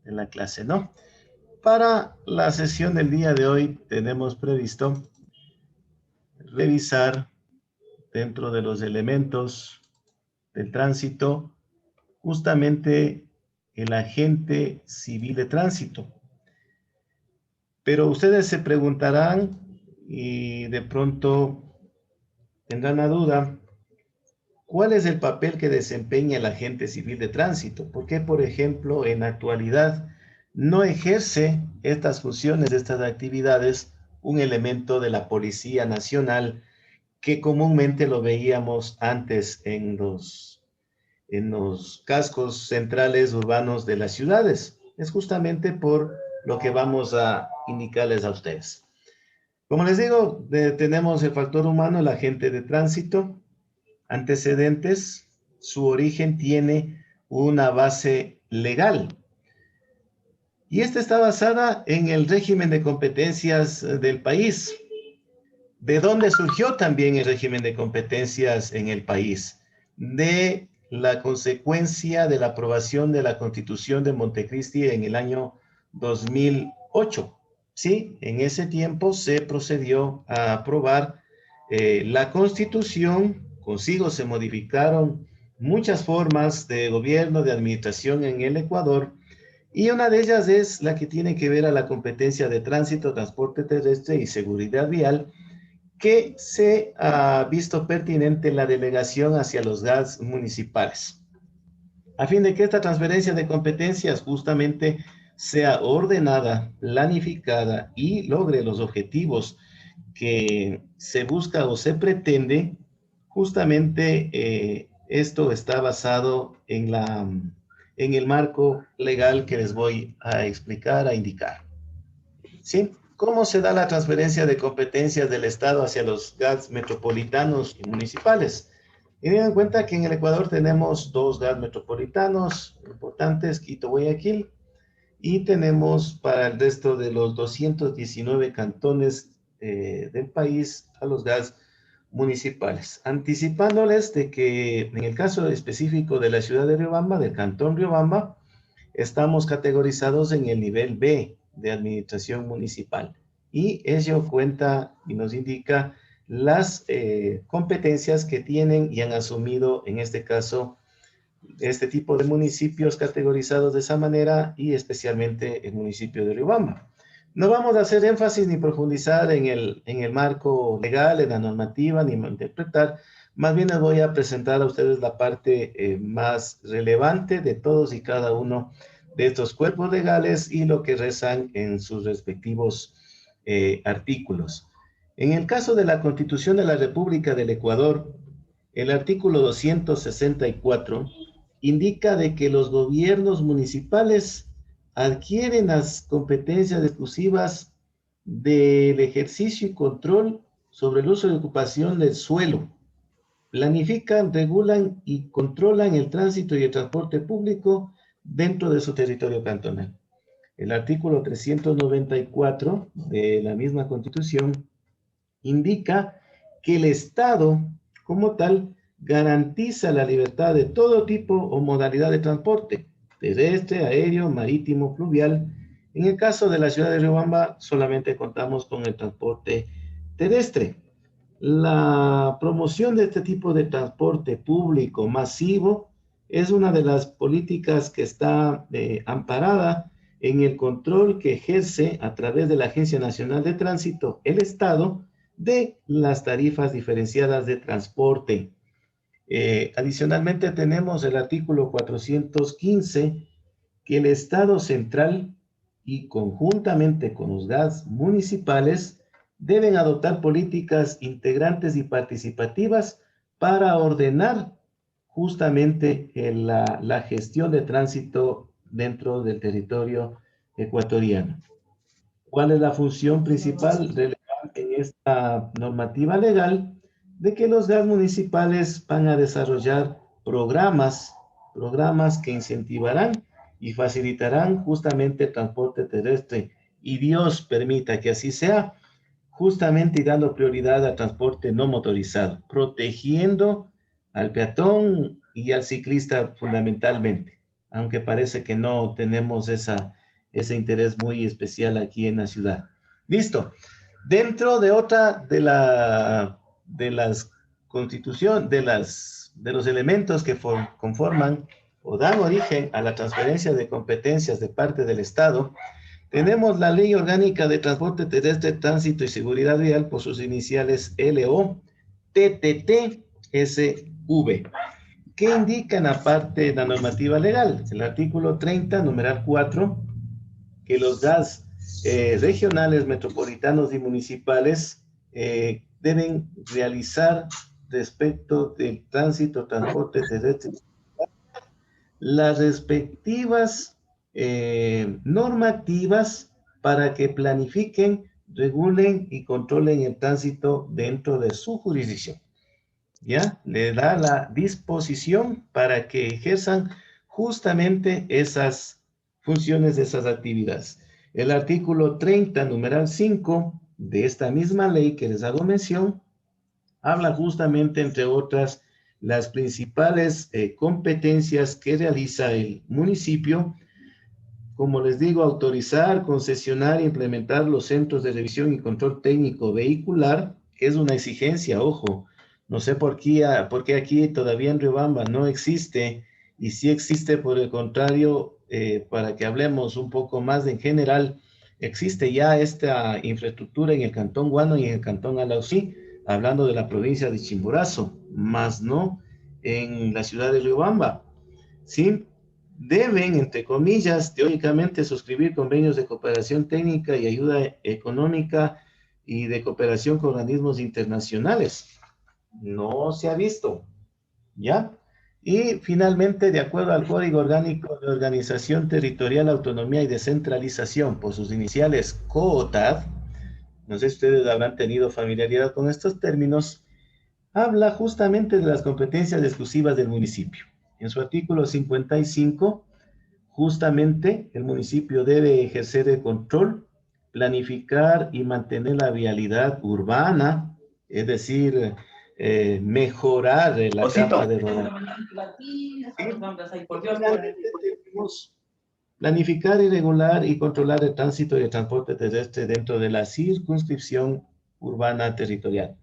de la clase, ¿no? Para la sesión del día de hoy tenemos previsto revisar dentro de los elementos del tránsito justamente el agente civil de tránsito. Pero ustedes se preguntarán y de pronto tendrán la duda, ¿cuál es el papel que desempeña el agente civil de tránsito? ¿Por qué, por ejemplo, en la actualidad no ejerce estas funciones, estas actividades, un elemento de la Policía Nacional que comúnmente lo veíamos antes en los cascos centrales urbanos de las ciudades? Es justamente por lo que vamos a indicarles a ustedes. Como les digo, tenemos el factor humano, el agente de tránsito, antecedentes, su origen tiene una base legal. Y esta está basada en el régimen de competencias del país. ¿De dónde surgió también el régimen de competencias en el país? De la consecuencia de la aprobación de la Constitución de Montecristi en el año 2008. Sí, en ese tiempo se procedió a aprobar la Constitución, consigo se modificaron muchas formas de gobierno, de administración en el Ecuador, y una de ellas es la que tiene que ver a la competencia de tránsito, transporte terrestre y seguridad vial, que se ha visto pertinente la delegación hacia los GATS municipales, a fin de que esta transferencia de competencias justamente sea ordenada, planificada y logre los objetivos que se busca o se pretende. Justamente esto está basado en el marco legal que les voy a explicar, a indicar. ¿Sí? ¿Cómo se da la transferencia de competencias del Estado hacia los GATS metropolitanos y municipales? Y tengan en cuenta que en el Ecuador tenemos dos GATS metropolitanos importantes, Quito, Guayaquil, y tenemos para el resto de los 219 cantones del país a los GATS municipales. Anticipándoles de que en el caso específico de la ciudad de Riobamba, del cantón Riobamba, estamos categorizados en el nivel B de administración municipal. Y ello cuenta y nos indica las competencias que tienen y han asumido, en este caso, este tipo de municipios categorizados de esa manera y especialmente el municipio de Riobamba. No vamos a hacer énfasis ni profundizar en el marco legal, en la normativa, ni interpretar. Más bien les voy a presentar a ustedes la parte más relevante de todos y cada uno de estos cuerpos legales y lo que rezan en sus respectivos artículos. En el caso de la Constitución de la República del Ecuador, el artículo 264 indica de que los gobiernos municipales adquieren las competencias exclusivas del ejercicio y control sobre el uso y ocupación del suelo. Planifican, regulan y controlan el tránsito y el transporte público dentro de su territorio cantonal. El artículo 394 de la misma Constitución indica que el Estado, como tal, garantiza la libertad de todo tipo o modalidad de transporte, terrestre, aéreo, marítimo, fluvial. En el caso de la ciudad de Riobamba, solamente contamos con el transporte terrestre. La promoción de este tipo de transporte público masivo es una de las políticas que está amparada en el control que ejerce a través de la Agencia Nacional de Tránsito, el Estado, de las tarifas diferenciadas de transporte. Adicionalmente tenemos el artículo 415, que el Estado central y conjuntamente con los GATS municipales deben adoptar políticas integrantes y participativas para ordenar justamente la gestión de tránsito dentro del territorio ecuatoriano. ¿Cuál es la función principal relevante en esta normativa legal? De que los GATS municipales van a desarrollar programas que incentivarán y facilitarán justamente el transporte terrestre. Y Dios permita que así sea, justamente dando prioridad al transporte no motorizado, protegiendo al peatón y al ciclista fundamentalmente. aunque parece que no tenemos ese interés muy especial aquí en la ciudad. Listo. Dentro de otra de las de los elementos que conforman o dan origen a la transferencia de competencias de parte del Estado, tenemos la Ley Orgánica de Transporte Terrestre, Tránsito y Seguridad Vial por sus iniciales LO, TTT-SV. ¿Qué indican aparte de la normativa legal? El artículo 30, numeral 4, que los GAS regionales, metropolitanos y municipales deben realizar respecto del tránsito, transporte terrestre, las respectivas normativas para que planifiquen, regulen y controlen el tránsito dentro de su jurisdicción. ¿Ya? Le da la disposición para que ejerzan justamente esas funciones, esas actividades. El artículo 30, numeral 5 de esta misma ley que les hago mención, habla justamente, entre otras, las principales competencias que realiza el municipio. Como les digo, autorizar, concesionar e implementar los centros de revisión y control técnico vehicular es una exigencia, ojo. No sé por qué aquí todavía en Riobamba no existe, y sí existe por el contrario, para que hablemos un poco más en general, existe ya esta infraestructura en el Cantón Guano y en el Cantón Alausí, hablando de la provincia de Chimborazo, más no en la ciudad de Riobamba, ¿sí? Deben, entre comillas, teóricamente suscribir convenios de cooperación técnica y ayuda económica y de cooperación con organismos internacionales. No se ha visto, ¿ya? Y finalmente, de acuerdo al Código Orgánico de Organización Territorial, Autonomía y Descentralización, por sus iniciales COOTAD, no sé si ustedes habrán tenido familiaridad con estos términos, habla justamente de las competencias exclusivas del municipio. En su artículo 55, justamente el municipio debe ejercer el control, planificar y mantener la vialidad urbana, es decir, mejorar la capa de rodamiento. Planificar y regular y controlar el tránsito y el transporte terrestre dentro de la circunscripción urbana territorial.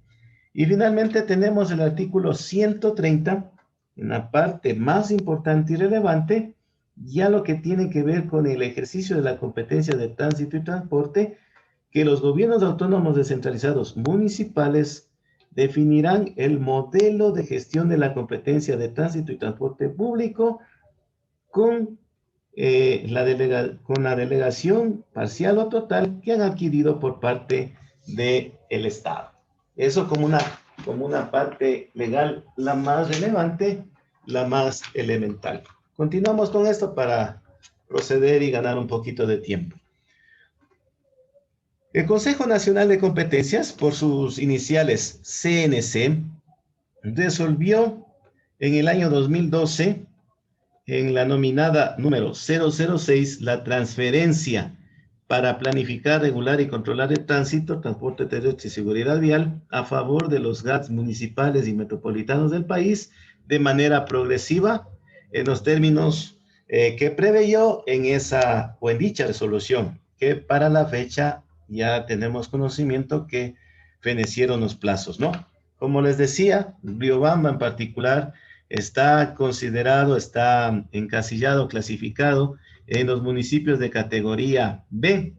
Y finalmente tenemos el artículo 130, en la parte más importante y relevante, ya lo que tiene que ver con el ejercicio de la competencia de tránsito y transporte, que los gobiernos autónomos descentralizados municipales definirán el modelo de gestión de la competencia de tránsito y transporte público con, con la delegación parcial o total que han adquirido por parte del Estado. Eso como una parte legal, la más relevante, la más elemental. Continuamos con esto para proceder y ganar un poquito de tiempo. El Consejo Nacional de Competencias, por sus iniciales CNC, resolvió en el año 2012, en la nominada número 006, la transferencia para planificar, regular y controlar el tránsito, transporte terrestre y seguridad vial a favor de los GATS municipales y metropolitanos del país de manera progresiva en los términos que preveyó en dicha resolución, que para la fecha ya tenemos conocimiento que fenecieron los plazos, ¿no? Como les decía, Riobamba en particular está considerado, está encasillado, clasificado en los municipios de categoría B,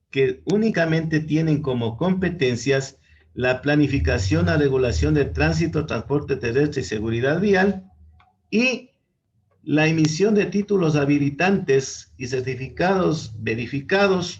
que únicamente tienen como competencias la planificación, la regulación de tránsito, transporte terrestre y seguridad vial, y la emisión de títulos habilitantes y certificados verificados,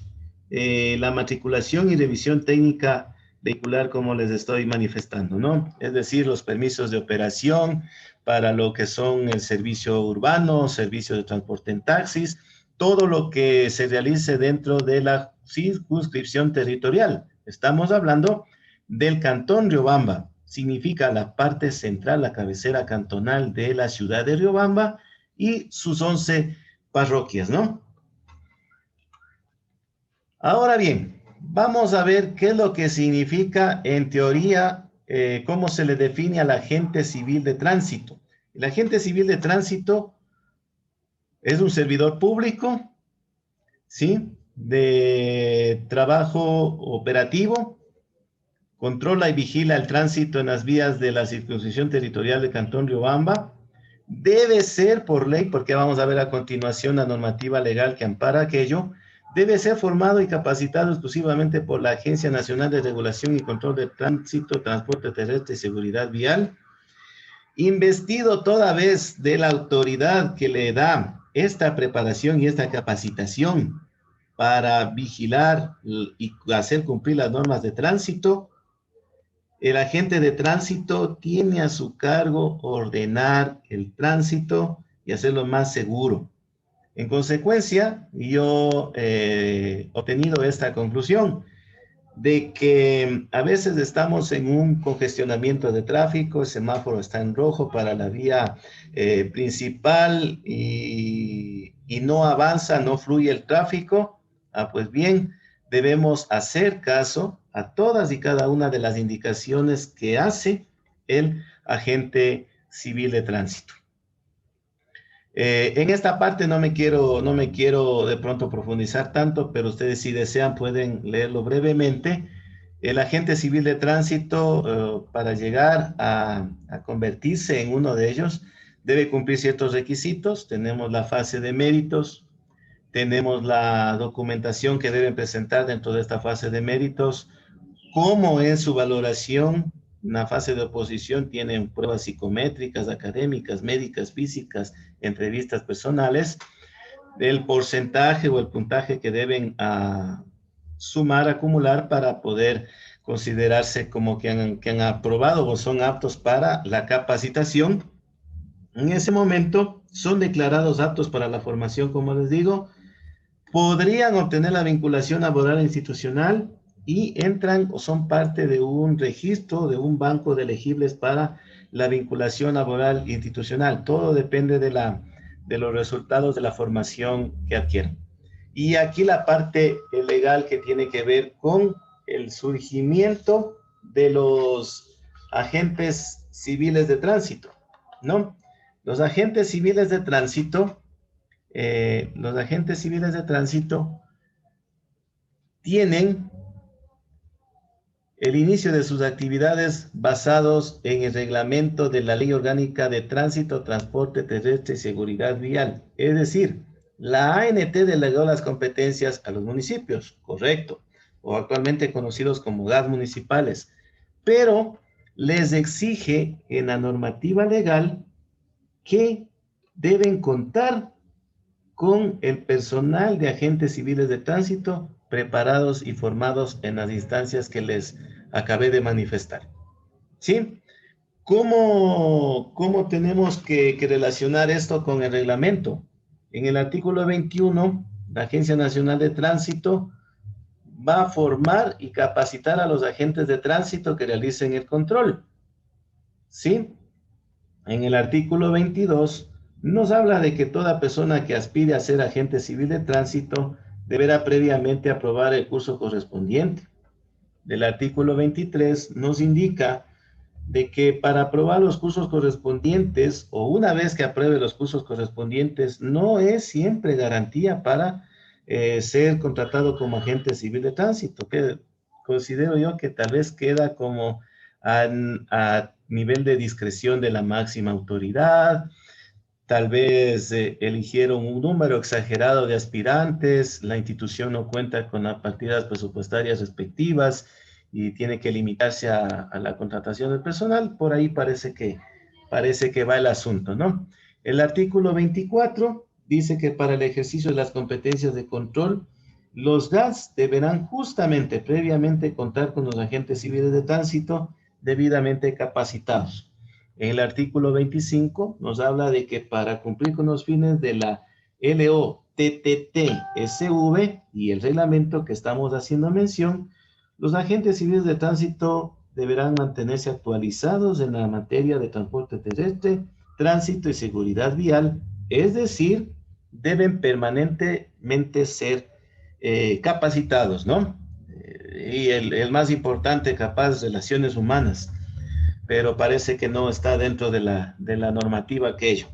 la matriculación y revisión técnica vehicular, como les estoy manifestando, ¿no? Es decir, los permisos de operación para lo que son el servicio urbano, servicio de transporte en taxis, todo lo que se realice dentro de la circunscripción territorial. Estamos hablando del Cantón Riobamba, significa la parte central, la cabecera cantonal de la ciudad de Riobamba y sus 11 parroquias, ¿no? Ahora bien, vamos a ver qué es lo que significa en teoría, cómo se le define al agente civil de tránsito. El agente civil de tránsito Es un servidor público, ¿sí? De trabajo operativo, controla y vigila el tránsito en las vías de la circunscripción territorial de Cantón Riobamba. Debe ser por ley, porque vamos a ver a continuación la normativa legal que ampara aquello, debe ser formado y capacitado exclusivamente por la Agencia Nacional de Regulación y Control de Tránsito, Transporte Terrestre y Seguridad Vial, investido toda vez de la autoridad que le da esta preparación y esta capacitación para vigilar y hacer cumplir las normas de tránsito. El agente de tránsito tiene a su cargo ordenar el tránsito y hacerlo más seguro. En consecuencia, yo he obtenido esta conclusión de que a veces estamos en un congestionamiento de tráfico, el semáforo está en rojo para la vía principal y no avanza, no fluye el tráfico. Pues bien, debemos hacer caso a todas y cada una de las indicaciones que hace el agente civil de tránsito. En esta parte no me quiero de pronto profundizar tanto, pero ustedes si desean pueden leerlo brevemente. El agente civil de tránsito, para llegar a convertirse en uno de ellos, debe cumplir ciertos requisitos. Tenemos la fase de méritos, tenemos la documentación que deben presentar dentro de esta fase de méritos, cómo es su valoración. Una fase de oposición tienen pruebas psicométricas, académicas, médicas, físicas, entrevistas personales, el porcentaje o el puntaje que deben sumar, acumular para poder considerarse como que han aprobado o son aptos para la capacitación. En ese momento son declarados aptos para la formación, como les digo, podrían obtener la vinculación laboral e institucional y entran o son parte de un registro, de un banco de elegibles para la vinculación laboral e institucional. Todo depende de los resultados de la formación que adquieren. Y aquí la parte legal que tiene que ver con el surgimiento de los agentes civiles de tránsito, ¿no? Los agentes civiles de tránsito tienen el inicio de sus actividades basados en el reglamento de la Ley Orgánica de Tránsito, Transporte Terrestre y Seguridad Vial. Es decir, la ANT delegó las competencias a los municipios, correcto, o actualmente conocidos como GAT municipales, pero les exige en la normativa legal que deben contar con el personal de agentes civiles de tránsito preparados y formados en las instancias que les acabé de manifestar. ¿Sí? ¿Cómo tenemos que relacionar esto con el reglamento? En el artículo 21, la Agencia Nacional de Tránsito va a formar y capacitar a los agentes de tránsito que realicen el control. ¿Sí? En el artículo 22 nos habla de que toda persona que aspire a ser agente civil de tránsito deberá previamente aprobar el curso correspondiente. Del artículo 23 nos indica de que para aprobar los cursos correspondientes o una vez que apruebe los cursos correspondientes no es siempre garantía para ser contratado como agente civil de tránsito, que considero yo que tal vez queda como a nivel de discreción de la máxima autoridad. Tal vez eligieron un número exagerado de aspirantes, la institución no cuenta con las partidas presupuestarias respectivas y tiene que limitarse a la contratación del personal. Por ahí parece que va el asunto, ¿no? El artículo 24 dice que para el ejercicio de las competencias de control, los GATS deberán justamente previamente contar con los agentes civiles de tránsito debidamente capacitados. En el artículo 25 nos habla de que para cumplir con los fines de la LOTTT-SV y el reglamento que estamos haciendo mención, los agentes civiles de tránsito deberán mantenerse actualizados en la materia de transporte terrestre, tránsito y seguridad vial, es decir, deben permanentemente ser capacitados, ¿no? Y el más importante, capaz, relaciones humanas, pero parece que no está dentro de la normativa aquello.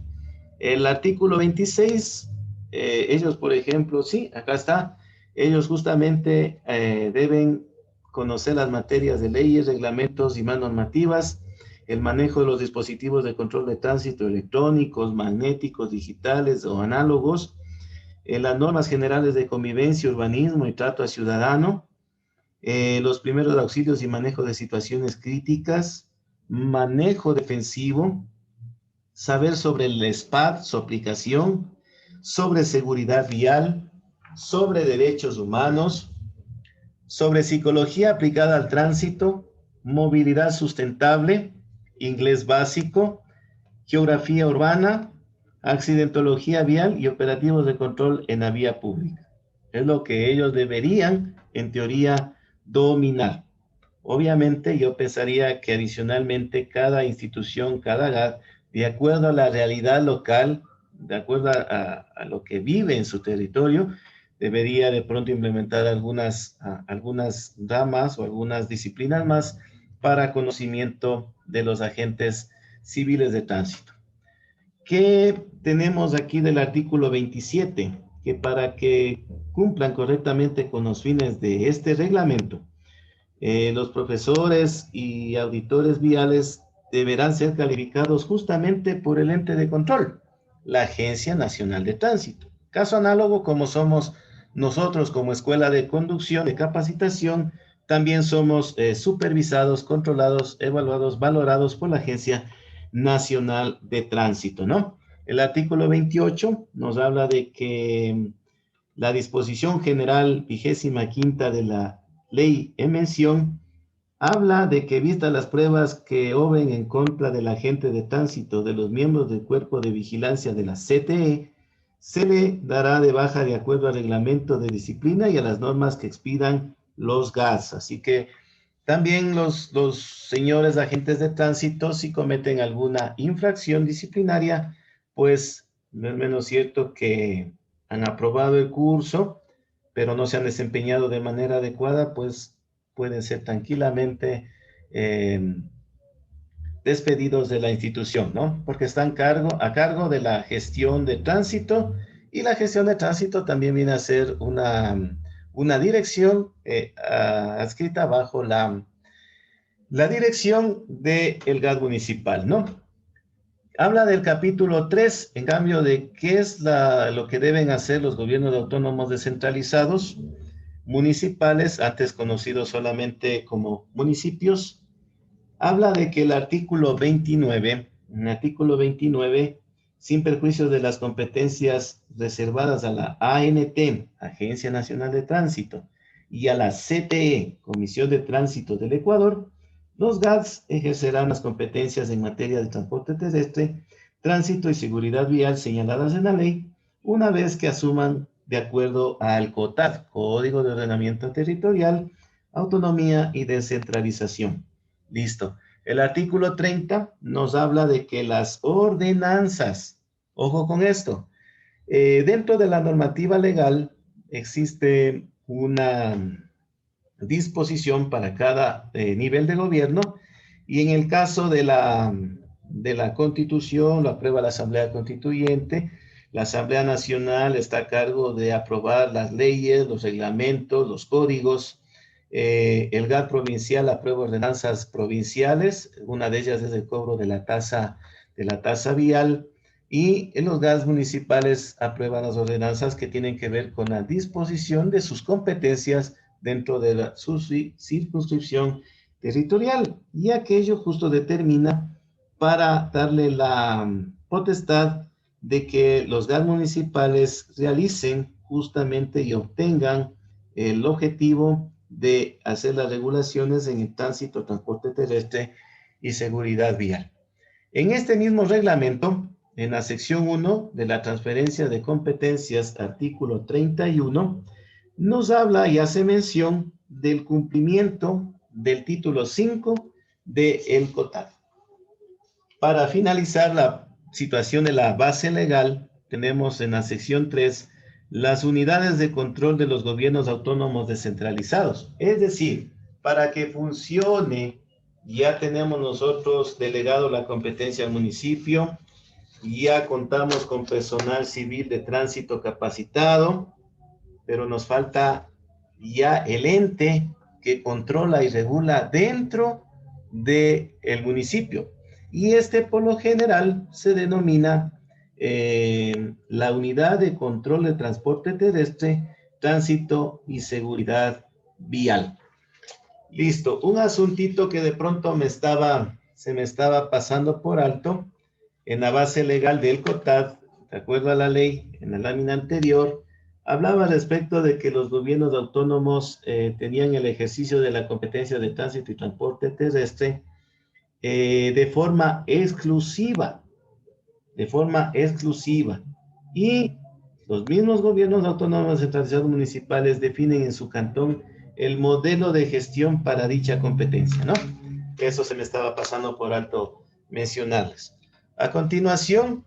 El artículo 26 ellos, por ejemplo, sí, acá está, ellos justamente deben conocer las materias de leyes, reglamentos y más normativas, el manejo de los dispositivos de control de tránsito electrónicos, magnéticos, digitales o análogos, las normas generales de convivencia, urbanismo y trato a ciudadano, los primeros auxilios y manejo de situaciones críticas, manejo defensivo, saber sobre el SPAD, su aplicación, sobre seguridad vial, sobre derechos humanos, sobre psicología aplicada al tránsito, movilidad sustentable, inglés básico, geografía urbana, accidentología vial y operativos de control en la vía pública. Es lo que ellos deberían, en teoría, dominar. Obviamente, yo pensaría que adicionalmente cada institución, cada GAT, de acuerdo a la realidad local, de acuerdo a lo que vive en su territorio, debería de pronto implementar algunas ramas o algunas disciplinas más para conocimiento de los agentes civiles de tránsito. ¿Qué tenemos aquí del artículo 27? Que para que cumplan correctamente con los fines de este reglamento, los profesores y auditores viales deberán ser calificados justamente por el ente de control, la Agencia Nacional de Tránsito. Caso análogo como somos nosotros como Escuela de Conducción, de Capacitación, también somos supervisados, controlados, evaluados, valorados por la Agencia Nacional de Tránsito, ¿no? El artículo 28 nos habla de que la disposición general 25ª de la ley en mención habla de que vistas las pruebas que obren en contra del agente de tránsito de los miembros del cuerpo de vigilancia de la CTE, se le dará de baja de acuerdo al reglamento de disciplina y a las normas que expidan los GATS. Así que también los señores agentes de tránsito, si cometen alguna infracción disciplinaria, pues no es menos cierto que han aprobado el curso, pero no se han desempeñado de manera adecuada, pues pueden ser tranquilamente despedidos de la institución, ¿no? Porque están a cargo de la gestión de tránsito, y la gestión de tránsito también viene a ser una dirección adscrita bajo la dirección del GAT municipal, ¿no? Habla del capítulo 3, en cambio, de qué es lo que deben hacer los gobiernos autónomos descentralizados, municipales, antes conocidos solamente como municipios. Habla de que el artículo 29, sin perjuicio de las competencias reservadas a la ANT, Agencia Nacional de Tránsito, y a la CTE, Comisión de Tránsito del Ecuador, los GATS ejercerán las competencias en materia de transporte terrestre, tránsito y seguridad vial señaladas en la ley, una vez que asuman de acuerdo al COTAD, Código de Ordenamiento Territorial, Autonomía y Descentralización. Listo. El artículo 30 nos habla de que las ordenanzas, ojo con esto, dentro de la normativa legal existe una disposición para cada nivel de gobierno, y en el caso de la Constitución lo aprueba la Asamblea Constituyente. La Asamblea Nacional está a cargo de aprobar las leyes, los reglamentos, los códigos. El GAT provincial aprueba ordenanzas provinciales, una de ellas es el cobro de la tasa vial, y en los GATs municipales aprueban las ordenanzas que tienen que ver con la disposición de sus competencias dentro de su circunscripción territorial, y aquello justo determina para darle la potestad de que los GAT municipales realicen justamente y obtengan el objetivo de hacer las regulaciones en el tránsito, transporte terrestre y seguridad vial. En este mismo reglamento, en la sección 1 de la transferencia de competencias, artículo 31, nos habla y hace mención del cumplimiento del título 5 del COTAD. Para finalizar la situación de la base legal, tenemos en la sección 3 las unidades de control de los gobiernos autónomos descentralizados. Es decir, para que funcione, ya tenemos nosotros delegado la competencia al municipio, ya contamos con personal civil de tránsito capacitado, pero nos falta ya el ente que controla y regula dentro del municipio. Y este por lo general se denomina la Unidad de Control de Transporte Terrestre, Tránsito y Seguridad Vial. Listo, un asuntito que de pronto se me estaba pasando por alto en la base legal del COTAD, de acuerdo a la ley, en la lámina anterior, hablaba respecto de que los gobiernos autónomos tenían el ejercicio de la competencia de tránsito y transporte terrestre de forma exclusiva, y los mismos gobiernos autónomos centralizados municipales definen en su cantón el modelo de gestión para dicha competencia, ¿no? Eso se me estaba pasando por alto mencionarles. A continuación,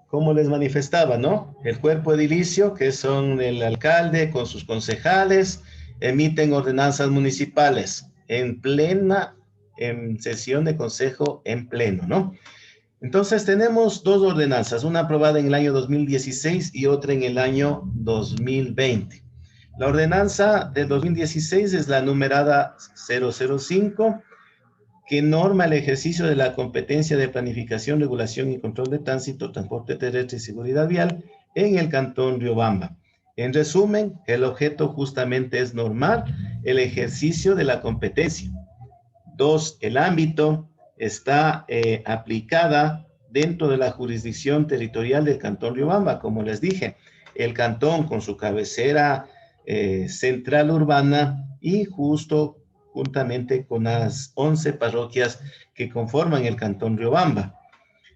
como les manifestaba, ¿no? El cuerpo edilicio, que son el alcalde con sus concejales, emiten ordenanzas municipales en sesión de consejo en pleno, ¿no? Entonces tenemos dos ordenanzas, una aprobada en el año 2016 y otra en el año 2020. La ordenanza del 2016 es la numerada 005, que norma el ejercicio de la competencia de planificación, regulación y control de tránsito, transporte terrestre y seguridad vial en el Cantón Riobamba. En resumen, el objeto justamente es normar el ejercicio de la competencia. Dos, el ámbito está aplicada dentro de la jurisdicción territorial del Cantón Riobamba, como les dije, el cantón con su cabecera central urbana y juntamente con las 11 parroquias que conforman el Cantón Riobamba.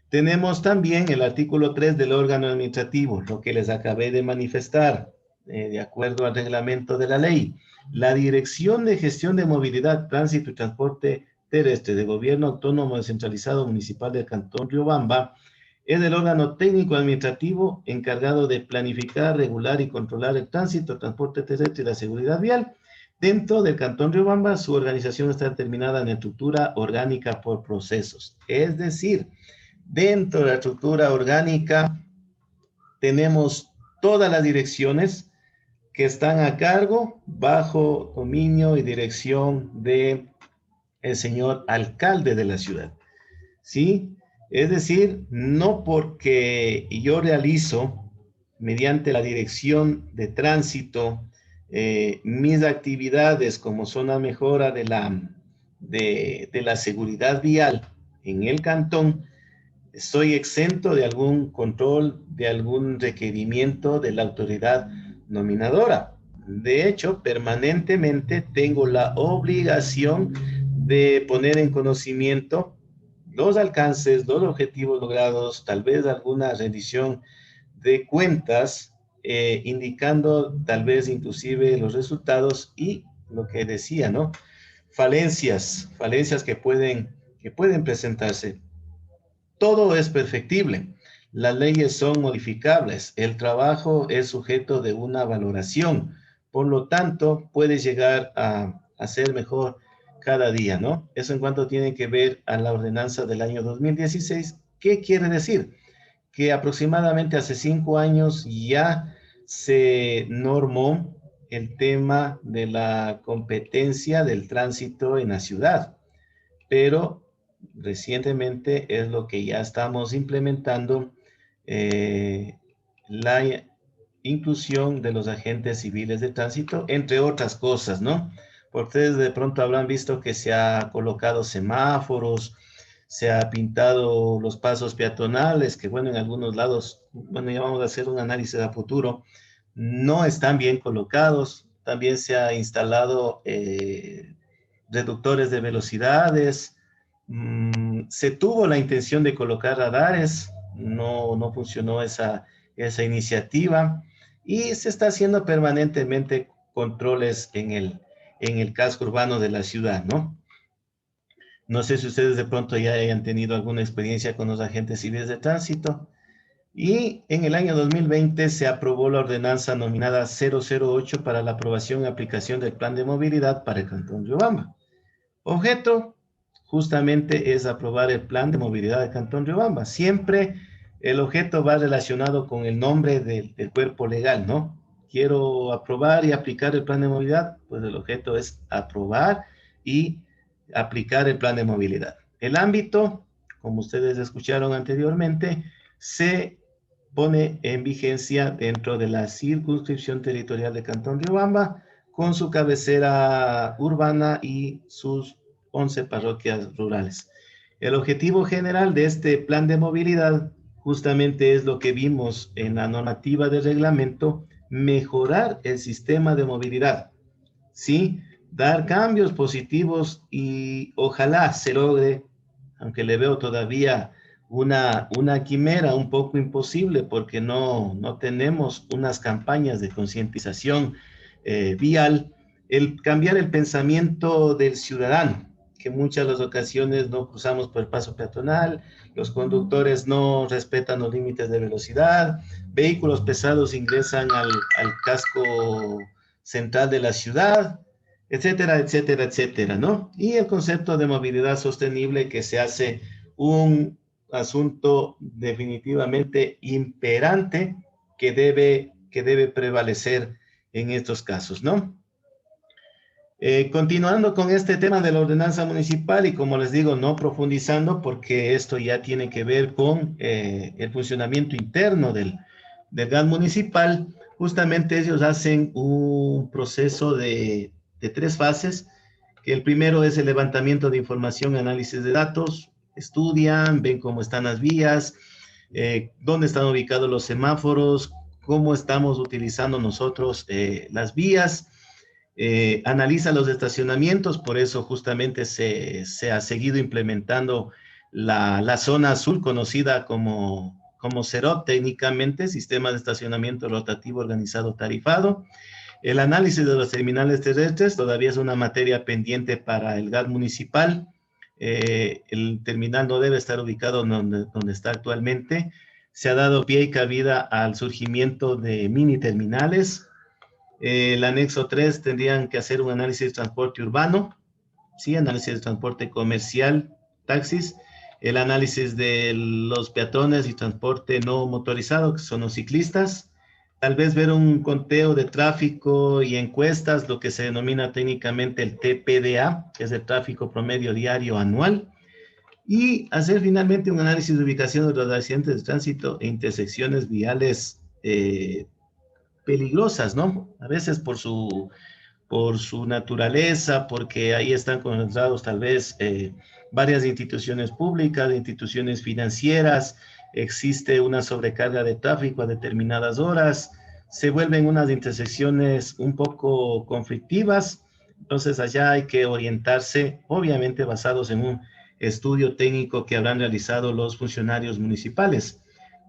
Tenemos también el artículo 3 del órgano administrativo, lo que les acabé de manifestar, de acuerdo al reglamento de la ley. La Dirección de Gestión de Movilidad, Tránsito y Transporte Terrestre de Gobierno Autónomo Descentralizado Municipal del Cantón Riobamba es el órgano técnico administrativo encargado de planificar, regular y controlar el tránsito, transporte terrestre y la seguridad vial. Dentro del Cantón Riobamba, su organización está determinada en estructura orgánica por procesos. Es decir, dentro de la estructura orgánica tenemos todas las direcciones que están a cargo bajo dominio y dirección de el señor alcalde de la ciudad. ¿Sí? Es decir, no porque yo realizo mediante la dirección de tránsito mis actividades como son la mejora de la seguridad vial en el cantón, soy exento de algún control, de algún requerimiento de la autoridad nominadora. De hecho, permanentemente tengo la obligación de poner en conocimiento los alcances, los objetivos logrados, tal vez alguna rendición de cuentas, indicando tal vez inclusive los resultados y lo que decía, ¿no? Falencias que pueden presentarse. Todo es perfectible. Las leyes son modificables. El trabajo es sujeto de una valoración. Por lo tanto, puede llegar a ser mejor cada día, ¿no? Eso en cuanto tiene que ver a la ordenanza del año 2016. ¿Qué quiere decir? Que aproximadamente hace 5 años ya se normó el tema de la competencia del tránsito en la ciudad, pero recientemente es lo que ya estamos implementando, la inclusión de los agentes civiles de tránsito, entre otras cosas, ¿no? Porque ustedes de pronto habrán visto que se ha colocado semáforos, se ha pintado los pasos peatonales, que bueno, en algunos lados, bueno, ya vamos a hacer un análisis a futuro, no están bien colocados. También se ha instalado reductores de velocidades. Se tuvo la intención de colocar radares, no funcionó esa iniciativa y se está haciendo permanentemente controles en el casco urbano de la ciudad, ¿no? No sé si ustedes de pronto ya hayan tenido alguna experiencia con los agentes civiles de tránsito. Y en el año 2020 se aprobó la ordenanza nominada 008 para la aprobación y aplicación del Plan de Movilidad para el Cantón Riobamba. Objeto justamente es aprobar el Plan de Movilidad del Cantón Riobamba, siempre el objeto va relacionado con el nombre del cuerpo legal, ¿no? Quiero aprobar y aplicar el plan de movilidad, pues el objeto es aprobar y aplicar el plan de movilidad. El ámbito, como ustedes escucharon anteriormente, se pone en vigencia dentro de la circunscripción territorial de Cantón Riobamba, con su cabecera urbana y sus 11 parroquias rurales. El objetivo general de este plan de movilidad justamente es lo que vimos en la normativa de reglamento, mejorar el sistema de movilidad, ¿sí? Dar cambios positivos y ojalá se logre, aunque le veo todavía una quimera un poco imposible porque no tenemos unas campañas de concientización vial, el cambiar el pensamiento del ciudadano, que muchas de las ocasiones no cruzamos por el paso peatonal, los conductores no respetan los límites de velocidad, vehículos pesados ingresan al casco central de la ciudad, etcétera, etcétera, etcétera, ¿no? Y el concepto de movilidad sostenible que se hace un asunto definitivamente imperante que debe prevalecer en estos casos, ¿no? Continuando con este tema de la ordenanza municipal y como les digo, no profundizando porque esto ya tiene que ver con el funcionamiento interno del GAN municipal, justamente ellos hacen un proceso de 3 fases, que el primero es el levantamiento de información, análisis de datos, estudian, ven cómo están las vías, dónde están ubicados los semáforos, cómo estamos utilizando nosotros las vías, analiza los estacionamientos, por eso justamente se ha seguido implementando la zona azul conocida como CEROT técnicamente, Sistema de Estacionamiento Rotativo Organizado Tarifado. El análisis de los terminales terrestres todavía es una materia pendiente para el GAD municipal. El terminal no debe estar ubicado donde está actualmente. Se ha dado pie y cabida al surgimiento de mini terminales. El anexo 3 tendrían que hacer un análisis de transporte urbano, ¿sí? Análisis de transporte comercial, taxis, el análisis de los peatones y transporte no motorizado, que son los ciclistas, tal vez ver un conteo de tráfico y encuestas, lo que se denomina técnicamente el TPDA, que es el tráfico promedio diario anual, y hacer finalmente un análisis de ubicación de los accidentes de tránsito e intersecciones viales peligrosas, ¿no? A veces por su naturaleza, porque ahí están concentrados tal vez varias instituciones públicas, instituciones financieras, existe una sobrecarga de tráfico a determinadas horas, se vuelven unas intersecciones un poco conflictivas, entonces allá hay que orientarse, obviamente basados en un estudio técnico que habrán realizado los funcionarios municipales.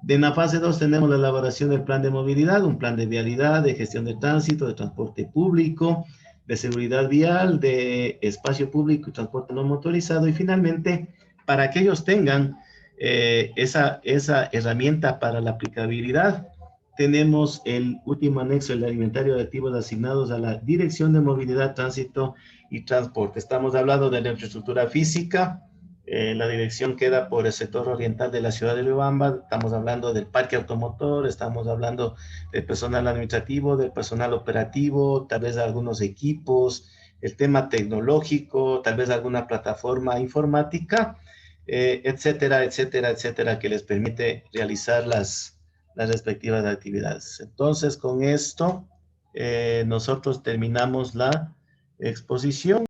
En la fase 2 tenemos la elaboración del plan de movilidad, un plan de vialidad, de gestión de tránsito, de transporte público, de seguridad vial, de espacio público y transporte no motorizado. Y finalmente, para que ellos tengan esa herramienta para la aplicabilidad, tenemos el último anexo, el alimentario de activos asignados a la Dirección de Movilidad, Tránsito y Transporte. Estamos hablando de la infraestructura física, la dirección queda por el sector oriental de la ciudad de Riobamba. Estamos hablando del parque automotor, estamos hablando del personal administrativo, del personal operativo, tal vez de algunos equipos, el tema tecnológico, tal vez alguna plataforma informática, etcétera, etcétera, etcétera, que les permite realizar las respectivas actividades. Entonces, con esto, nosotros terminamos la exposición.